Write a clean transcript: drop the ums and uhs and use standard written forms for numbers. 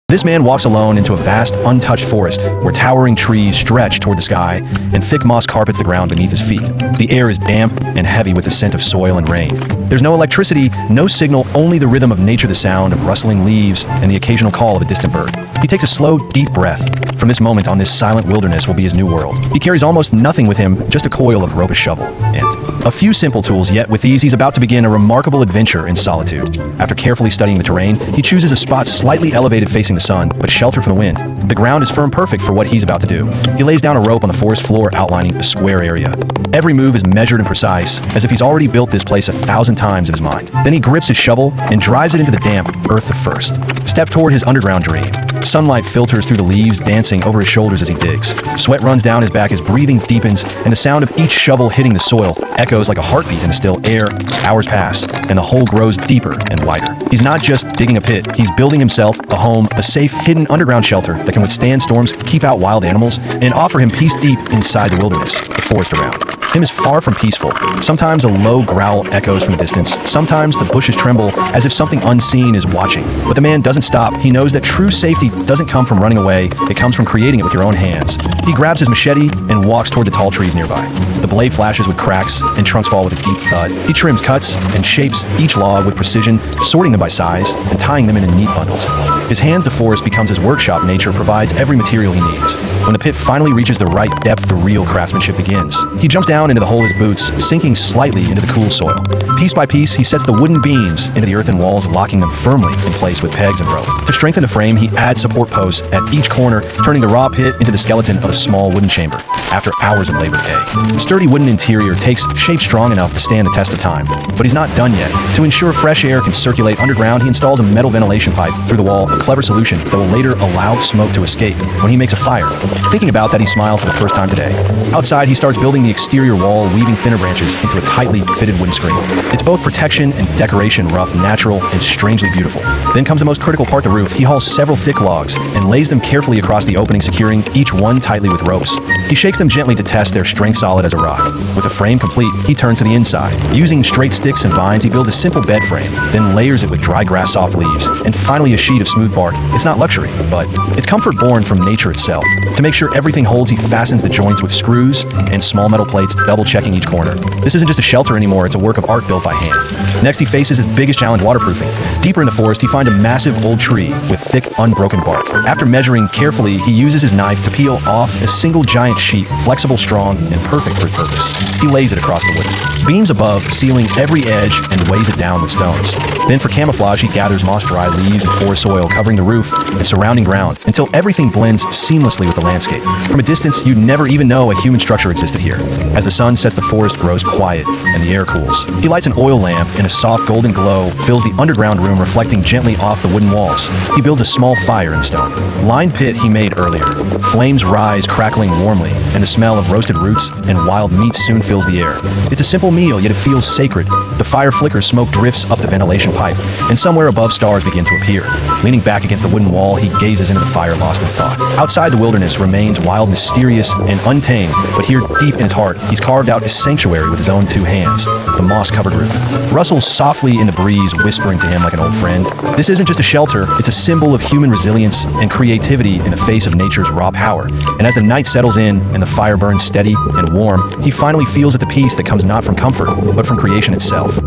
This man walks alone into a vast, untouched forest where towering trees stretch toward the sky and thick moss carpets the ground beneath his feet. The air is damp and heavy with the scent of soil and rain. There's no electricity, no signal, only the rhythm of nature, the sound of rustling leaves, and the occasional call of a distant bird. He takes a slow, deep breath. From this moment on, this silent wilderness will be his new world. He carries almost nothing with him, just a coil of rope, a shovel, and a few simple tools, yet with these he's about to begin a remarkable adventure in solitude. After carefully studying the terrain, he chooses a spot slightly elevated facing the sun, but sheltered from the wind. The ground is firm, perfect for what he's about to do. He lays down a rope on the forest floor outlining the square area. Every move is measured and precise, as if he's already built this place 1,000 times in his mind. Then he grips his shovel and drives it into the damp earth the first step toward his underground dream. Sunlight filters through the leaves, dancing over his shoulders as he digs. Sweat runs down his back as breathing deepens, and the sound of each shovel hitting the soil echoes like a heartbeat in the still air. Hours pass, and the hole grows deeper and wider. He's not just digging a pit, he's building himself a home, a safe, hidden underground shelter that can withstand storms, keep out wild animals, and offer him peace deep inside the wilderness, the forest around him is far from peaceful. Sometimes a low growl echoes from the distance. Sometimes the bushes tremble as if something unseen is watching. But the man doesn't stop. He knows that true safety doesn't come from running away. It comes from creating it with your own hands. He grabs his machete and walks toward the tall trees nearby. The blade flashes with cracks and trunks fall with a deep thud. He trims, cuts, and shapes each log with precision, sorting them by size and tying them into neat bundles. His hands, the forest, becomes his workshop. Nature provides every material he needs. When the pit finally reaches the right depth, the real craftsmanship begins. He jumps down into the hole of his boots, sinking slightly into the cool soil. Piece by piece, he sets the wooden beams into the earthen walls, locking them firmly in place with pegs and rope. To strengthen the frame, he adds support posts at each corner, turning the raw pit into the skeleton of a small wooden chamber. After hours of labor day, the sturdy wooden interior takes shape strong enough to stand the test of time. But he's not done yet. To ensure fresh air can circulate underground, he installs a metal ventilation pipe through the wall, a clever solution that will later allow smoke to escape when he makes a fire. Thinking about that, he smiles for the first time today. Outside, he starts building the exterior wall, weaving thinner branches into a tightly fitted wooden screen. It's both protection and decoration, rough, natural, and strangely beautiful. Then comes the most critical part, the roof. He hauls several thick logs and lays them carefully across the opening, securing each one tightly with ropes. He shakes them gently to test their strength, solid as a rock. With the frame complete, he turns to the inside. Using straight sticks and vines, he builds a simple bed frame, then layers it with dry grass, soft leaves, and finally a sheet of smooth bark. It's not luxury, but it's comfort born from nature itself. To make sure everything holds, he fastens the joints with screws and small metal plates, double-checking each corner. This isn't just a shelter anymore, it's a work of art built by hand. Next, he faces his biggest challenge, waterproofing. Deeper in the forest, he finds a massive old tree with thick, unbroken bark. After measuring carefully, he uses his knife to peel off a single giant sheet, flexible, strong, and perfect for purpose. He lays it across the wood. Beams above, sealing every edge, and weighs it down with stones. Then for camouflage, he gathers moss-dry leaves and forest soil, covering the roof and surrounding ground, until everything blends seamlessly with the landscape. From a distance, you'd never even know a human structure existed here. As the sun sets, the forest grows quiet, and the air cools. He lights an oil lamp, and a soft golden glow fills the underground room, reflecting gently off the wooden walls. He builds a small fire in the stone. Lined pit he made earlier. Flames rise, crackling warmly, and the smell of roasted roots and wild meat soon fills the air. It's a simple meal, yet it feels sacred. The fire flickers, smoke drifts up the ventilation pipe, and somewhere above, stars begin to appear. Leaning back against the wooden wall, he gazes into the fire, lost in thought. Outside, the wilderness remains wild, mysterious, and untamed, but here, deep in its heart, he's carved out a sanctuary with his own two hands. The moss-covered roof rustles softly in the breeze, whispering to him like an old friend. This isn't just a shelter, it's a symbol of human resilience and creativity in the face of nature's raw power. And as the night settles in and the fire burns steady and warm, he finally feels at the peace that comes not from comfort, but from creation itself.